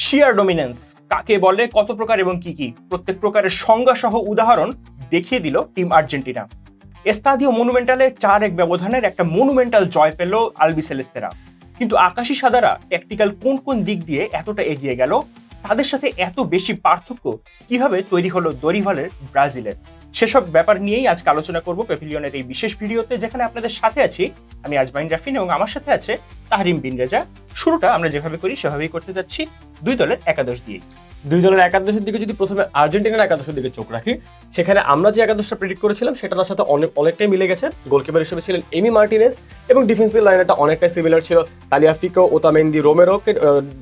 শিয়ার dominance কাকে বলে, কত প্রকার এবং কি কি, প্রত্যেক প্রকারের সংজ্ঞা সহ উদাহরণ দেখিয়ে দিল টিম আর্জেন্টিনা। এস্তাদিও মনুমেন্টালে 4-1 ব্যবধানের একটা মনুমেন্টাল জয় পেল আলবিসেলেস্তেরা। কিন্তু আকাশী সাদারা ট্যাকটিক্যাল কোন কোন দিক দিয়ে এতটা এগিয়ে গেল, তাদের সাথে এত বেশি পার্থক্য কিভাবে তৈরি হলো দরিভালের ব্রাজিলের, সেসব ব্যাপার নিয়েই আজকে আলোচনা করব প্যাভিলিয়নের এই বিশেষ ভিডিওতে, যেখানে আপনাদের সাথে আছি আমি আজমাইন রাফিন এবং আমার সাথে আছে তাহরিম বিন রেজা। শুরুটা আমরা যেভাবে করি সেভাবেই করতে যাচ্ছি, দুই দলের একাদশ দিয়ে। দুই দলের একাদশের দিকে যদি প্রথমে আর্জেন্টিনার একাদশের দিকে চোখ রাখি, সেখানে আমরা যে একাদশটা প্রেডিক্ট করেছিলাম সেটা তার সাথে অনেকটাই মিলে গেছে। গোলকিপার হিসেবে ছিলেন এমি মার্টিনেজ এবং ডিফেন্সিভ লাইনটা অনেকটাই সিমিলার ছিল। তালিয়াফিকো, ওতামেন্দি, রোমেরোকে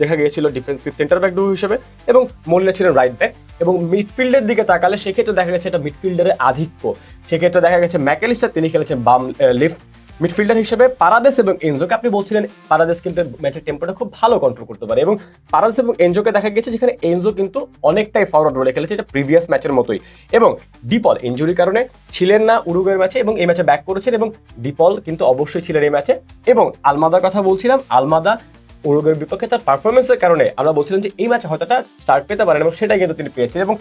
দেখা গিয়েছিল ডিফেন্সিভ সেন্টার ব্যাক ডু হিসেবে এবং মোল্লে ছিলেন রাইট ব্যাক। এবং মিডফিল্ডের দিকে তাকালে সেক্ষেত্রে দেখা গেছে এটা মিডফিল্ডারের আধিক্য। সেক্ষেত্রে দেখা গেছে ম্যাকঅ্যালিস্টার তিনি খেলেছেন বাম লেফট মিডফিল্ডার হিসেবে। পারাদেস এবং এনজোকে আপনি বলছিলেন পারাদেস কিন্তু ম্যাচের টেম্পোটা খুব ভালো কন্ট্রোল করতে পারে এবং পারাদেস এবং এনজোকে দেখা গেছে যেখানে এনজো কিন্তু অনেকটাই ফরওয়ার্ড রোলে খেলেছে, এটা প্রিভিয়াস ম্যাচের মতোই। এবং ডিপল ইনজুরির কারণে ছিলেন না উরুগুয়ের ম্যাচে এবং এই ম্যাচে ব্যাক করেছেন এবং ডিপল কিন্তু অবশ্যই ছিলেন এই ম্যাচে। এবং আলমাদার কথা বলছিলাম, আলমাদা উরুগুয়ের বিপক্ষে তার পারফরমেন্সের কারণে আমরা বলছিলাম যে এই ম্যাচে হয়তো স্টার্ট পেতে পারেন এবং সেটাই কিন্তু তিনি পেয়েছেন। এবং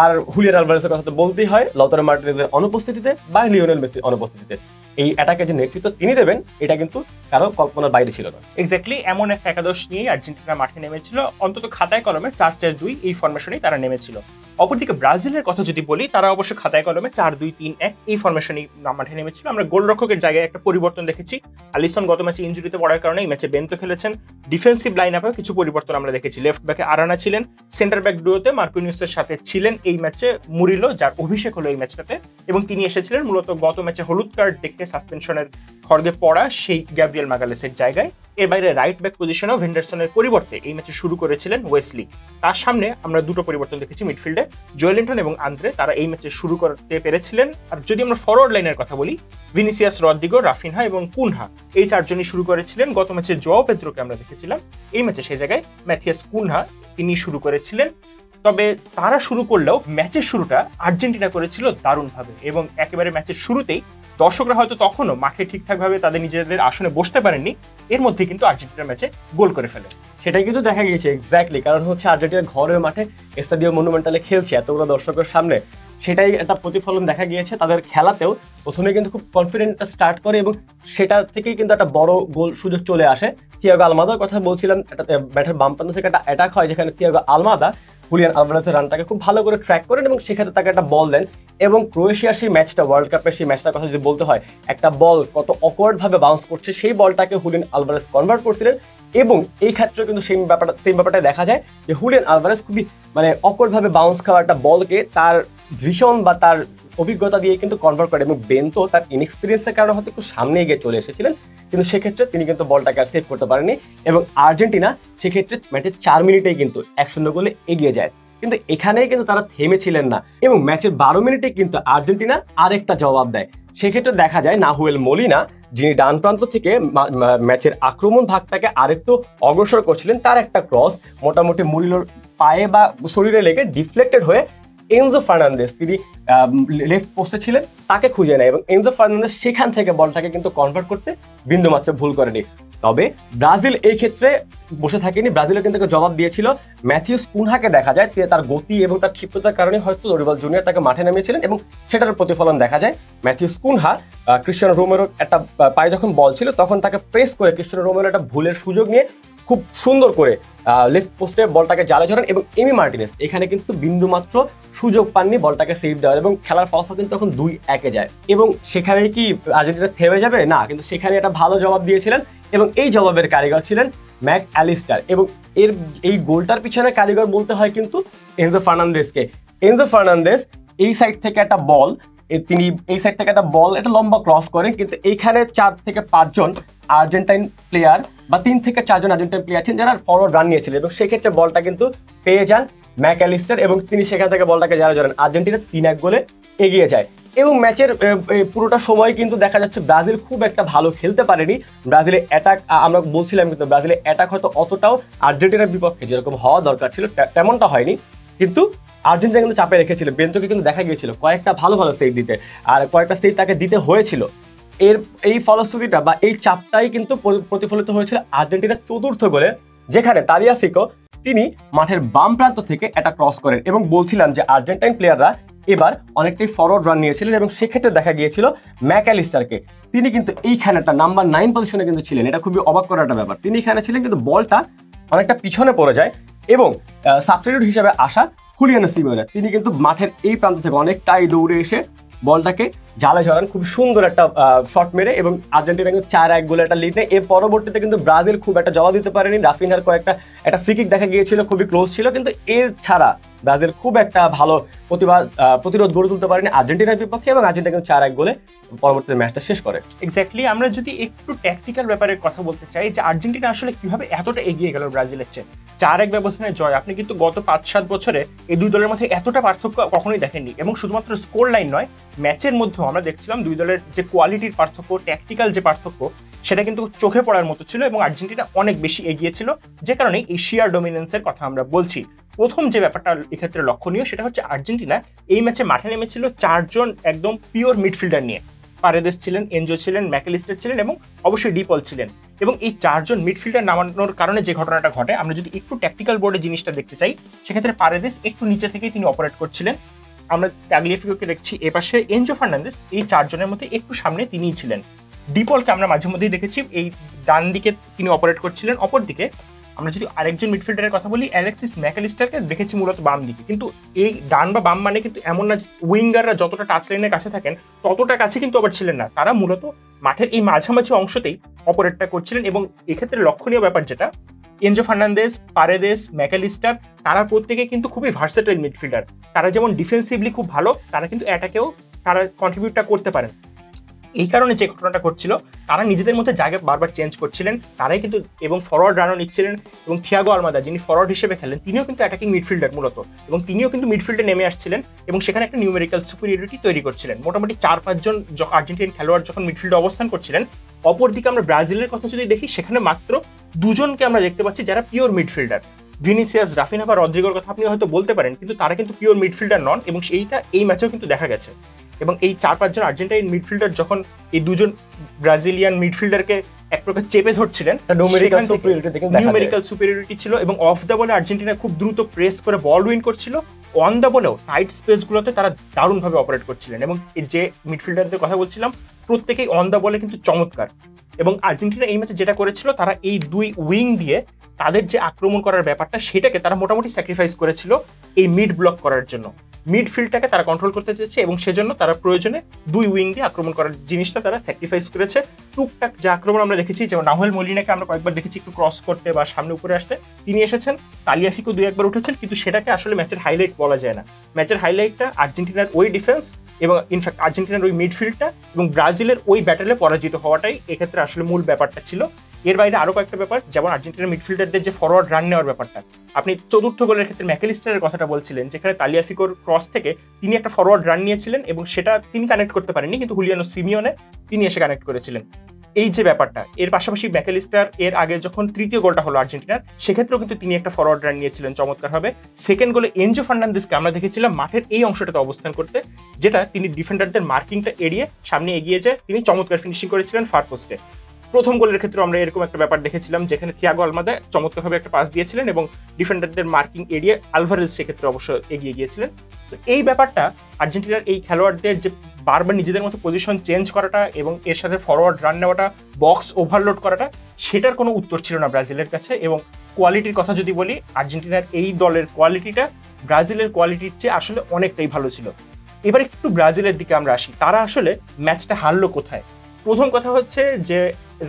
আর হুলিয়ান আলভারেজের কথা তো বলতেই হয়, লাউতারো মার্টিনেজের অনুপস্থিতিতে বা লিওনেল মেসির অনুপস্থিতিতে এই অ্যাটাকের যে নেতৃত্ব তিনি দেবেন এটা কিন্তু কারো কল্পনার বাইরে ছিল না। এক্স্যাক্টলি এমন একটা একাদশ নিয়ে আর্জেন্টিনা মাঠে নেমেছিল, অন্তত খাতায় কলমে 4-4-2 এই ফরমেশনেই তারা নেমেছিল। অপরদিকে ব্রাজিলের কথা যদি বলি, তারা অবশ্য খাতায় কলমে 4-2-3-1 এই ফরমেশনেই মাঠে নেমেছিল। আমরা গোলরক্ষকের জায়গায় একটা পরিবর্তন দেখেছি। আলিসন গত ম্যাচে ইনজুরিতে পড়ার কারণে এই ম্যাচে বেন্তো খেলেছেন। ডিফেন্সিভ লাইন আপেও কিছু পরিবর্তন আমরা দেখেছি। লেফট ব্যাকে আরানা ছিলেন, সেন্টার ব্যাক ডুয়োতে মার্কুনিউসের সাথে ছিলেন এই ম্যাচে মুরিলো, যার অভিষেক হলো এই ম্যাচটাতে। এবং তিনি এসেছিলেন মূলত গত ম্যাচে হলুদ কার্ড দেখে সাসপেনশনের খড়গে পড়া সেই গ্যাব্রিয়েল মাগালেসের জায়গায়। এর বাইরে রাইট ব্যাক পজিশনেও ভেন্ডারসনের পরিবর্তে এই ম্যাচে শুরু করেছিলেন ওয়েসলি। তার সামনে আমরা দুটো পরিবর্তন দেখেছি মিডফিল্ডে, জোয়েলিন্টন এবং আন্দ্রে, তারা এই ম্যাচে শুরু করতে পেরেছিলেন। আর যদি আমরা ফরওয়ার্ড লাইনের কথা বলি, ভিনিসিয়াস, রদ্রিগো, রাফিনহা এবং কুনহা এই চারজনই শুরু করেছিলেন। গত ম্যাচে জোয়াও পেদ্রোকে আমরা দেখেছিলাম, এই ম্যাচে সেই জায়গায় ম্যাথিয়াস কুনহা তিনি শুরু করেছিলেন। তবে তারা শুরু করলেও ম্যাচের শুরুটা আর্জেন্টিনা করেছিল দারুণভাবে এবং একেবারে ম্যাচের শুরুতেই দর্শকরা হয়তো তখনও মাঠে ঠিকঠাকভাবে তাদের নিজেদের আসনে বসতে পারেননি, এর মধ্যে কিন্তু আর্জেন্টিনার ম্যাচে গোল করে ফেলে। সেটাই কিন্তু দেখা গিয়েছে এক্স্যাক্টলি, কারণ হচ্ছে আর্জেন্টিনার ঘরের মাঠে এস্তাদিও মনুমেন্টালে খেলছে এতগুলো দর্শকের সামনে, সেটাই একটা প্রতিফলন দেখা গিয়েছে তাদের খেলাতেও। প্রথমে কিন্তু খুব কনফিডেন্টটা স্টার্ট করে এবং সেটা থেকেই কিন্তু একটা বড় গোল সুযোগ চলে আসে। থিয়াগো আলমাদার কথা বলছিলাম, একটা ব্যাটের বাম প্রান্ত থেকে একটা অ্যাটাক হয় যেখানে থিয়াগো আলমাদা হুলিয়ান আলভারেজের রানটাকে খুব ভালো করে ট্র্যাক করেন এবং সেখানে তাকে একটা বল দেন। এবং ক্রোয়েশিয়ার সেই ম্যাচটা, ওয়ার্ল্ড কাপের সেই ম্যাচটার কথা যদি বলতে হয়, একটা বল কত অকওয়ার্ডভাবে বাউন্স করছে সেই বলটাকে হুলিয়ান আলভারেজ কনভার্ট করছিলেন। এবং এই ক্ষেত্রে কিন্তু সেই ব্যাপারটা দেখা যায় যে হুলিয়ান আলভারেজ খুবই অকওয়ার্ডভাবে বাউন্স খাওয়া একটা বলকে তার ভিশন বা তার অভিজ্ঞতা দিয়ে কিন্তু কনভার্ট করে। এবং বেন্তো তার ইনএক্সপিরিয়েন্সের কারণে হয়তো একটু সামনে এগিয়ে চলে এসেছিলেন, কিন্তু সেক্ষেত্রে তিনি কিন্তু বলটাকে আর সেভ করতে পারেননি এবং আর্জেন্টিনা সেক্ষেত্রে ম্যাচের 4 মিনিটেই কিন্তু 1-0 গোলে এগিয়ে যায়। কিন্তু এখানেই কিন্তু তারা থেমেছিলেন না এবং ম্যাচের 12 মিনিটে কিন্তু আর্জেন্টিনা আরেকটা জবাব দেয়। সেক্ষেত্রে দেখা যায় নাহুয়েল মোলিনা, যিনি ডান প্রান্ত থেকে ম্যাচের আক্রমণ ভাগটাকে আরেকটু অগ্রসর করছিলেন, তার একটা ক্রস মোটামুটি মুরিলোর পায়ে বা শরীরে লেগে ডিফ্লেক্টেড হয়ে এনজো ফার্নান্দেজ, তিনি লেফট পোস্টে ছিলেন, তাকে খুঁজে নেয় এবং এনজো ফার্নান্দেজ সেখান থেকে বলটাকে কিন্তু কনভার্ট করতে বিন্দুমাত্র ভুল করেনি। তবে ব্রাজিল এই ক্ষেত্রে বসে থাকেনি, ব্রাজিলের কিন্তু জবাব দিয়েছিল। ম্যাথিউস কুনহাকে দেখা যায় তার গতি এবং তার ক্ষিপ্রতার কারণে হয়তো দরিভাল জুনিয়র তাকে মাঠে নামিয়েছিলেন এবং সেটার প্রতিফলন দেখা যায়। ম্যাথিউস কুনহা ক্রিস্টিয়ানো রোমেরো একটা পায়ে যখন বল ছিল তখন তাকে প্রেস করে ক্রিস্টিয়ানো রোমেরো একটা ভুলের সুযোগ নিয়ে খুব সুন্দর করে লেফট পোস্টে বলটাকে জালে ধরেন এবং এমি মার্টিনেজ এখানে কিন্তু বিন্দুমাত্র সুযোগ পাননি বলটাকে সেভ দেওয়ার এবং খেলার ফলাফল কিন্তু তখন 2-1 যায়। এবং সেখানে কি আর্জেন্টিনা থেমে যাবে? না, কিন্তু সেখানে একটা ভালো জবাব দিয়েছিলেন এবং এই জবাবের কারিগর ছিলেন ম্যাকঅ্যালিস্টার। এবং এই গোলটার পিছনে কারিগর বলতে হয় কিন্তু এনজো ফার্নান্দেজকে। এনজো ফার্নান্দেজ এই সাইড থেকে একটা বল, তিনি এই সাইড থেকে একটা বল একটা লম্বা ক্রস করেন, কিন্তু এইখানে 4 থেকে 5 জন আর্জেন্টাইন প্লেয়ার বা 3 থেকে 4 জন আর্জেন্টাইন প্লেয়ার আছেন যারা ফরওয়ার্ড রান নিয়েছিলেন এবং সেক্ষেত্রে বলটা কিন্তু পেয়ে যান ম্যাকঅ্যালিস্টার এবং তিনি সেখান থেকে বলটাকে জালে ধরেন। আর্জেন্টিনা 3-1 গোলে এগিয়ে যায় এবং ম্যাচের পুরোটা সময় কিন্তু দেখা যাচ্ছে ব্রাজিল খুব একটা ভালো খেলতে পারেনি। ব্রাজিলের অ্যাটাক আমরা বলছিলাম, কিন্তু ব্রাজিলের অ্যাটাক হয়তো অতটাও আর্জেন্টিনার বিপক্ষে যেরকম হওয়া দরকার ছিল তেমনটা হয়নি, কিন্তু আর্জেন্টিনা কিন্তু চাপে রেখেছিল। বেন্তোকে কিন্তু দেখা গিয়েছিল কয়েকটা ভালো সেভ দিতে, আর কয়েকটা সেভ তাকে দিতে হয়েছিল। এই ফলশ্রুতিটা বা এই চাপটাই কিন্তু প্রতিফলিত হয়েছিল আর্জেন্টিনার চতুর্থ গোলে, যেখানে তালিয়াফিকো তিনি মাঠের বাম প্রান্ত থেকে এটা ক্রস করেন এবং বলছিলাম যে আর্জেন্টাইন প্লেয়াররা এবার অনেকটাই ফরওয়ার্ড রান নিয়েছিলেন এবং সেক্ষেত্রে দেখা গিয়েছিল ম্যাকঅ্যালিস্টারকে, তিনি কিন্তু এইখানেটা নাম্বার 9 পজিশনে কিন্তু ছিলেন। এটা খুবই অবাক করার একটা ব্যাপার, তিনি এখানে ছিলেন কিন্তু বলটা অনেকটা পিছনে পড়ে যায় এবং সাবস্টিটিউট হিসেবে আসা হুলিয়ানো সিমিওনে তিনি কিন্তু মাঠের এই প্রান্ত থেকে অনেকটাই দৌড়ে এসে বলটাকে জালে জড়ান, খুব সুন্দর একটা শট মেরে এবং আর্জেন্টিনা কিন্তু 4-1 গোলে একটা লিড নেয়। এর পরবর্তীতে কিন্তু ব্রাজিল খুব একটা জবাব দিতে পারেনি, রাফিনহার একটা ফ্রি কিক দেখা গিয়েছিল, খুবই ক্লোজ ছিল, কিন্তু এর ছাড়া ব্রাজিল খুব একটা ভালো প্রতিরোধ গড়ে তুলতে পারেনি আর্জেন্টিনার বিপক্ষে এবং আর্জেন্টিনা কিন্তু 4-1 গোলে পরবর্তীতে ম্যাচটা শেষ করে। এক্স্যাক্টলি, আমরা যদি একটু ট্যাকটিক্যাল ব্যাপারের কথা বলতে চাই যে আর্জেন্টিনা আসলে কিভাবে এতটা এগিয়ে গেল ব্রাজিলের চেয়ে, 4-1 ব্যবধানে জয়। আপনি কিন্তু গত 5-7 বছরে এই দুই দলের মধ্যে এতটা পার্থক্য কখনোই দেখেননি এবং শুধুমাত্র স্কোর লাইন নয়, ম্যাচের মধ্যেও আমরা দেখছিলাম দুই দলের যে কোয়ালিটির পার্থক্য, ট্যাকটিক্যাল যে পার্থক্য, সেটা কিন্তু চোখে পড়ার মতো ছিল এবং আর্জেন্টিনা অনেক বেশি এগিয়ে ছিল, যে কারণে এশিয়ার ডমিনেন্সের কথা আমরা বলছি। প্রথম যে ব্যাপারটা এক্ষেত্রে লক্ষণীয় সেটা হচ্ছে আর্জেন্টিনা এই ম্যাচে মাঠে নেমেছিল 4 জন একদম পিওর মিডফিল্ডার নিয়ে। পারেদেস ছিলেন, এনজো ছিলেন, ম্যাকঅ্যালিস্টার ছিলেন এবং অবশ্যই ডিপল ছিলেন। এবং এই 4 জন মিডফিল্ডার নামানোর কারণে যে ঘটনাটা ঘটে, আমরা যদি একটু ট্যাকটিক্যাল বোর্ডে জিনিসটা দেখতে চাই, সেক্ষেত্রে পারেদেস একটু নিচে থেকেই তিনি অপারেট করছিলেন। আমরা তাগলিয়াফিকোকে দেখছি এপাশে, এনজো ফার্নান্দেস এই 4 জনের মধ্যে একটু সামনে তিনিই ছিলেন। ডিপলকে আমরা মাঝে মধ্যেই দেখেছি এই ডান দিকে তিনি অপারেট করছিলেন। অপরদিকে আমরা যদি আরেকজন মিডফিল্ডারের কথা বলি, অ্যালেক্সিস ম্যাকঅ্যালিস্টারকে দেখেছি মূলত বাম দিকে, কিন্তু এই ডান বা বাম মানে কিন্তু এমন না যে উইঙ্গাররা যতটা টাচ লাইনের কাছে থাকেন ততটা কাছে কিন্তু আবার ছিলেন না, তারা মূলত মাঠের এই মাঝামাঝি অংশতেই অপারেটটা করছিলেন। এবং এক্ষেত্রে লক্ষণীয় ব্যাপার যেটা, এনজো ফার্নান্দেস, পারেদেস, ম্যাকঅ্যালিস্টার তারা প্রত্যেকে কিন্তু খুবই ভার্সেটাইল মিডফিল্ডার। তারা যেমন ডিফেন্সিভলি খুব ভালো, তারা কিন্তু অ্যাটাকেও তারা কন্ট্রিবিউটটা করতে পারেন। এই কারণে যে ঘটনাটা ঘটছিল, তারা নিজেদের মধ্যে জায়গা বারবার চেঞ্জ করছিলেন, তারাই কিন্তু এবং ফরওয়ার্ড রানও নিচ্ছিলেন। এবং থিয়াগো আলমাদা যিনি ফরওয়ার্ড হিসেবে খেলেন, তিনিও কিন্তু অ্যাটাকিং মিডফিল্ডার মূলত, এবং তিনিও কিন্তু মিডফিল্ডে নেমে আসছিলেন এবং সেখানে একটা নিউমেরিক্যাল সুপিরিয়রিটি তৈরি করছিলেন। মোটামুটি 4-5 জন আর্জেন্টিনান খেলোয়াড় যখন মিডফিল্ডে অবস্থান করছিলেন, অপরদিকে আমরা ব্রাজিলের কথা যদি দেখি, সেখানে মাত্র 2 জনকে আমরা দেখতে পাচ্ছি যারা পিওর মিডফিল্ডার। ভিনিসিয়াস, রাফিনহা বা রদ্রিগোর কথা আপনি হয়তো বলতে পারেন, কিন্তু তারা কিন্তু পিওর মিডফিল্ডার নন এবং সেইটা এই ম্যাচেও কিন্তু দেখা গেছে। এবং এই 4-5 জন আর্জেন্টাইন মিডফিল্ডার যখন এই 2 জন ব্রাজিলিয়ান মিডফিল্ডারকে এক প্রকার চেপে ধরছিলেন, নিউমেরিক্যাল সুপিরিয়রিটি ছিল এবং অফ দ্য বলে আর্জেন্টিনা খুব দ্রুত প্রেস করে বল উইন করছিল। অন দ্য বলেও টাইট স্পেসগুলোতে তারা দারুণভাবে অপারেট করছিলেন এবং যে মিডফিল্ডারদের কথা বলছিলাম প্রত্যেকেই অন দ্য বলে কিন্তু চমৎকার। এবং আর্জেন্টিনা এই ম্যাচে যেটা করেছিল, তারা এই 2 উইং দিয়ে তাদের যে আক্রমণ করার ব্যাপারটা, সেটাকে তারা মোটামুটি স্যাক্রিফাইস করেছিল এই মিড ব্লক করার জন্য। মিডফিল্ডটাকে তারা কন্ট্রোল করতে চেয়েছে এবং সেজন্য তারা প্রয়োজনে 2 উইং দিয়ে আক্রমণ করার জিনিসটা তারা স্যাক্রিফাইস করেছে। টুকটাক যে আক্রমণ আমরা দেখেছি, যেমন নাহুয়েল মলিনাকে আমরা কয়েকবার দেখেছি একটু ক্রস করতে বা সামনে উপরে আসতে, তিনি এসেছেন। তালিয়াফিকো 2-1 উঠেছেন, কিন্তু সেটাকে আসলে ম্যাচের হাইলাইট বলা যায় না। ম্যাচের হাইলাইটটা আর্জেন্টিনার ওই ডিফেন্স এবং ইনফ্যাক্ট আর্জেন্টিনার ওই মিডফিল্ডটা এবং ব্রাজিলের ওই ব্যাটেলে পরাজিত হওয়াটাই এক্ষেত্রে আসলে মূল ব্যাপারটা ছিল। এর বাইরে আরও কয়েকটা ব্যাপার, যেমন আর্জেন্টিনার মিডফিল্ডারদের যে ফরওয়ার্ড রান নেওয়ার ব্যাপারটা, আপনি চতুর্থ গোলের ক্ষেত্রে ম্যাকঅ্যালিস্টারের কথাটা বলছিলেন, যেখানে তালিয়াফিকোর ক্রস থেকে তিনি একটা ফরওয়ার্ড রান নিয়েছিলেন এবং সেটা তিনি কানেক্ট করতে পারেননি, কিন্তু হুলিয়ানো সিমিওনে তিনি এসে কানেক্ট করেছিলেন। এই যে ব্যাপারটা, এর পাশাপাশি ম্যাকঅ্যালিস্টার এর আগে যখন তৃতীয় গোলটা হলো আর্জেন্টিনার, সেক্ষেত্রেও কিন্তু তিনি একটা ফরওয়ার্ড রান নিয়েছিলেন চমৎকারভাবে। সেকেন্ড গোলে এনজো ফার্নান্দেসকে আমরা দেখেছিলাম মাঠের এই অংশটাতে অবস্থান করতে, যেটা তিনি ডিফেন্ডারদের মার্কিংটা এড়িয়ে সামনে এগিয়ে যায়, তিনি চমৎকার ফিনিশিং করেছিলেন ফার পোস্টে। প্রথম গোলের ক্ষেত্রে আমরা এরকম একটা ব্যাপার দেখেছিলাম, যেখানে থিয়াগো আলমাদা চমৎকারভাবে একটা পাস দিয়েছিলেন এবং ডিফেন্ডারদের মার্কিং এড়িয়ে আলভারেজ সেক্ষেত্রে অবশ্য এগিয়ে গিয়েছিলেন। তো এই ব্যাপারটা আর্জেন্টিনার এই খেলোয়াড়দের যে বারবার নিজেদের মতো পজিশন চেঞ্জ করাটা এবং এর সাথে ফরওয়ার্ড রান নেওয়াটা, বক্স ওভারলোড করাটা, সেটার কোনো উত্তর ছিল না ব্রাজিলের কাছে। এবং কোয়ালিটির কথা যদি বলি, আর্জেন্টিনার এই দলের কোয়ালিটিটা ব্রাজিলের কোয়ালিটির চেয়ে আসলে অনেকটাই ভালো ছিল। এবার একটু ব্রাজিলের দিকে আমরা আসি, তারা আসলে ম্যাচটা হারলো কোথায়। প্রথম কথা হচ্ছে যে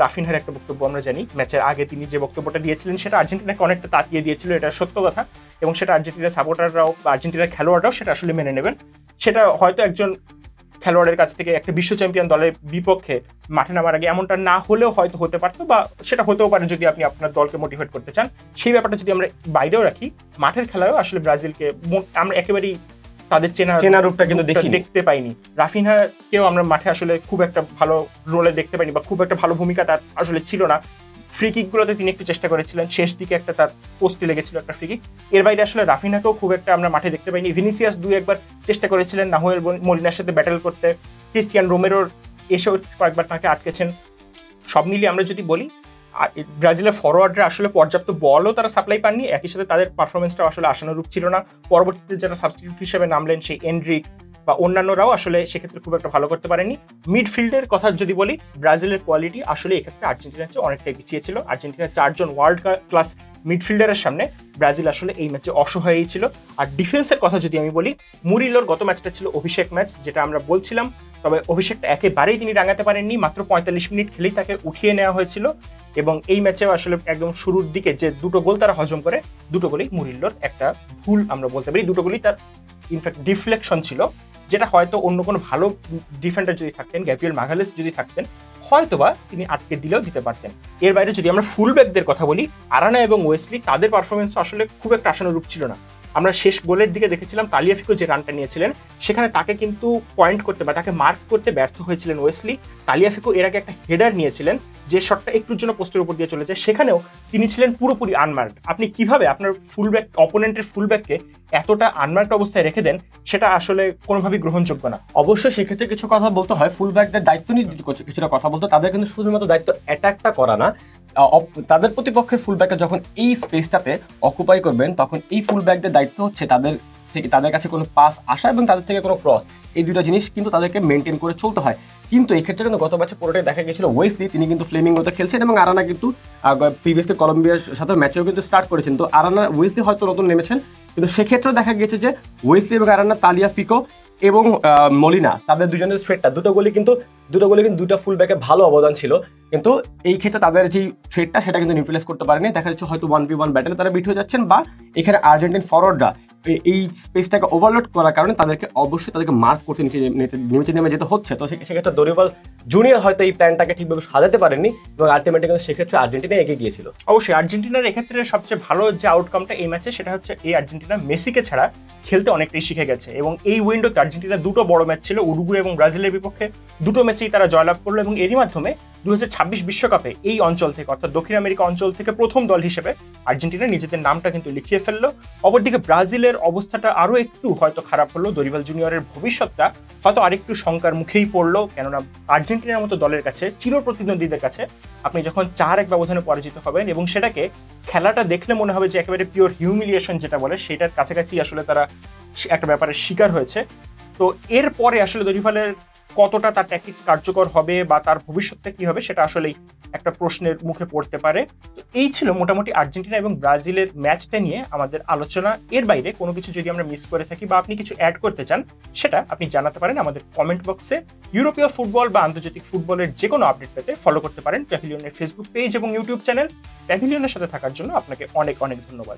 রাফিনহার একটা বক্তব্য আমরা জানি, ম্যাচের আগে তিনি যে বক্তব্যটা দিয়েছিলেন সেটা আর্জেন্টিনাকে অনেকটা তাতিয়ে দিয়েছিল, এটা সত্য কথা, এবং সেটা আর্জেন্টিনার সাপোর্টাররাও বা আর্জেন্টিনার খেলোয়াড়রাও সেটা আসলে মেনে নেবেন। সেটা হয়তো একজন খেলোয়াড়ের কাছ থেকে একটা বিশ্ব চ্যাম্পিয়ন দলের বিপক্ষে মাঠে নামার আগে এমনটা না হলেও হয়তো হতে পারতো, বা সেটা হতেও পারে যদি আপনি আপনার দলকে মোটিভেট করতে চান। সেই ব্যাপারটা যদি আমরা বাইরেও রাখি, মাঠের খেলায়ও আসলে ব্রাজিলকে আমরা একেবারেই তাদের চেনা রূপটা কিন্তু দেখতে পাইনি। রাফিনহাকেও আমরা মাঠে আসলে খুব একটা ভালো রোলে দেখতে পাইনি, বা খুব একটা ভালো ভূমিকা তার আসলে ছিল না। ফ্রি কিকগুলোতে তিনি একটু চেষ্টা করেছিলেন, শেষ দিকে একটা তার পোস্টে লেগেছিল একটা ফ্রি কিক। এর বাইরে আসলে রাফিনহাকেও খুব একটা আমরা মাঠে দেখতে পাইনি। ভিনিসিয়াস 2-1 চেষ্টা করেছিলেন নাহুয়েল মলিনার সাথে ব্যাটেল করতে, ক্রিস্টিয়ান রোমেরোর এসেও কয়েকবার তাকে আটকেছেন। সব মিলিয়ে আমরা যদি বলি, আর ব্রাজিলের ফরওয়ার্ডরা আসলে পর্যাপ্ত বলও তারা সাপ্লাই পাননি, একই সাথে তাদের পারফরমেন্সটাও আসলে আশানুরূপ ছিল না। পরবর্তীতে যারা সাবস্টিটিউট হিসেবে নামলেন সেই এন্ড্রিক বা অন্যান্যরাও আসলে সেক্ষেত্রে খুব একটা ভালো করতে পারেনি। মিডফিল্ডের কথা যদি বলি, ব্রাজিলের কোয়ালিটি আসলে এক্ষেত্রে আর্জেন্টিনার চেয়ে অনেকটাই পিছিয়ে ছিল। আর্জেন্টিনার 4 জন ওয়ার্ল্ড ক্লাস মিডফিল্ডারের সামনে ব্রাজিল আসলে এই ম্যাচে অসহায়ই ছিল। আর ডিফেন্সের কথা যদি আমি বলি, মুরিলোর গত ম্যাচটা ছিল অভিষেক ম্যাচ, যেটা আমরা বলছিলাম, তবে অভিষেকটা একেবারেই তিনি রাঙাতে পারেননি। মাত্র 45 মিনিট খেলেই তাকে উঠিয়ে নেওয়া হয়েছিল এবং এই ম্যাচেও আসলে একদম শুরুর দিকে যে দুটো গোল তারা হজম করে, দুটো গোলেই মুরিল্লোর একটা ভুল আমরা বলতে পারি। দুটো গোলই তার ইনফ্যাক্ট ডিফ্লেকশন ছিল, যেটা হয়তো অন্য কোনো ভালো ডিফেন্ডার যদি থাকতেন, গ্যাব্রিয়েল মাগালেস যদি থাকতেন, হয়তোবা তিনি আটকে দিলেও দিতে পারতেন। এর বাইরে যদি আমরা ফুলব্যাকদের কথা বলি, আরানা এবং ওয়েসলি, তাদের পারফরমেন্স আসলে খুব একটা আশানুরূপ ছিল না। আমরা শেষ গোলের দিকে দেখেছিলাম তালিয়াফিকো যে রানটা নিয়েছিলেন, সেখানে তাকে কিন্তু পয়েন্ট করতে বা তাকে মার্ক করতে ব্যর্থ হয়েছিলেন ওয়েসলি। তালিয়াফিকো এর আগে একটা হেডার নিয়েছিলেন, যে শটটা একটুর জন্য পোস্টের উপর দিয়ে চলে যায়, সেখানেও তিনি ছিলেন পুরোপুরি আনমার্কড। আপনি কিভাবে আপনার ফুলব্যাক, অপোনেন্টের ফুলব্যাককে এতটা আনমার্কড অবস্থায় রেখে দেন, সেটা আসলে কোনোভাবেই গ্রহণযোগ্য না। অবশ্যই সেক্ষেত্রে কিছু কথা বলতে হয়, ফুলব্যাকদের দায়িত্ব নিয়ে কিছুটা কথা বলতে। তাদের কিন্তু শুধুমাত্র দায়িত্ব অ্যাটাকটা করা না, তাদের প্রতিপক্ষের ফুলব্যাকটা যখন এই স্পেসটাতে অকুপাই করবেন, তখন এই ফুলব্যাকদের দায়িত্ব হচ্ছে তাদের কাছে কোনো পাস আসা এবং তাদের থেকে কোনো ক্রস, এই দুটো জিনিস কিন্তু তাদেরকে মেনটেন করে চলতে হয়। কিন্তু এই ক্ষেত্রে কিন্তু গত ম্যাচে পুরোটাই দেখা গেছিল ওয়েসলি, তিনি কিন্তু ফ্লেমিঙ্গোতে খেলছেন এবং আরানা কিন্তু প্রিভিয়াসলি কলম্বিয়ার সাথে ম্যাচেও কিন্তু স্টার্ট করেছেন। তো আরানা, ওয়েসলি হয়তো নতুন নেমেছেন, কিন্তু সেক্ষেত্রেও দেখা গেছে যে ওয়েসলি এবং আরানা, তালিয়াফিকো এবং মলিনা, তাদের দুজনের থ্রেডটা, দুটো গোলে কিন্তু দুটো ফুলব্যাকে ভালো অবদান ছিল, কিন্তু এই ক্ষেত্রে তাদের যে থ্রেডটা সেটা কিন্তু নিউট্রালাইজ করতে পারেনি। দেখা যাচ্ছে হয়তো 1v1 ব্যাটেলে তারা বিট হয়ে যাচ্ছেন, বা এখানে আর্জেন্টিন ফরওয়ার্ডরা এই স্পেসটাকে ওভারলোড করার কারণে তাদেরকে মার্ক করতে নিচে নেমে যেতে হচ্ছে। তো সেক্ষেত্রে দরিবাল জুনিয়র হয়তো এই প্ল্যানটাকে ঠিকভাবে সাজাতে পারেনি এবং আলটিমেটলি কিন্তু সেক্ষেত্রে আর্জেন্টিনা এগিয়ে গিয়েছিল। অবশ্যই আর্জেন্টিনার এক্ষেত্রে সবচেয়ে ভালো যে আউটকামটা এই ম্যাচে, সেটা হচ্ছে এই আর্জেন্টিনা মেসিকে ছাড়া খেলতে অনেকটাই শিখে গেছে। এবং এই উইন্ডোতে আর্জেন্টিনা দুটো বড় ম্যাচ ছিল, উরুগুয়ে এবং ব্রাজিলের বিপক্ষে, দুটো ম্যাচেই তারা জয়লাভ করলো এবং এরই মাধ্যমে 2026 বিশ্বকাপে এই অঞ্চল থেকে, অর্থাৎ দক্ষিণ আমেরিকা অঞ্চল থেকে প্রথম দল হিসেবে আর্জেন্টিনা নিজেদের নামটা কিন্তু লিখিয়ে ফেললো। অপরদিকে ব্রাজিলের অবস্থাটা আরও একটু হয়তো খারাপ হলো, দরিবাল জুনিয়রের ভবিষ্যৎটা হয়তো আরেকটু শঙ্কার মুখেই পড়লো, কেননা আর্জেন্টিনার মতো দলের কাছে, চিরপ্রতিদ্বন্দ্বীদের কাছে আপনি যখন 4-1 ব্যবধানে পরাজিত হবেন এবং সেটাকে খেলাটা দেখলে মনে হবে যে একেবারে পিওর হিউমিলিয়েশন যেটা বলে, সেটার কাছাকাছি আসলে তারা একটা ব্যাপারের শিকার হয়েছে। তো এরপরে আসলে দরিবালের কতটা তার ট্যাকটিক্স কার্যকর হবে বা তার ভবিষ্যৎটা কি হবে, সেটা আসলেই একটা প্রশ্নের মুখে পড়তে পারে। তো এই ছিল মোটামুটি আর্জেন্টিনা এবং ব্রাজিলের ম্যাচটা নিয়ে আমাদের আলোচনা। এর বাইরে কোনো কিছু যদি আমরা মিস করে থাকি বা আপনি কিছু অ্যাড করতে চান, সেটা আপনি জানাতে পারেন আমাদের কমেন্ট বক্সে। ইউরোপীয় ফুটবল বা আন্তর্জাতিক ফুটবলের যে কোনো আপডেট পেতে ফলো করতে পারেন প্যাভিলিয়নের ফেসবুক পেজ এবং ইউটিউব চ্যানেল। প্যাভিলিয়নের সাথে থাকার জন্য আপনাকে অনেক অনেক ধন্যবাদ।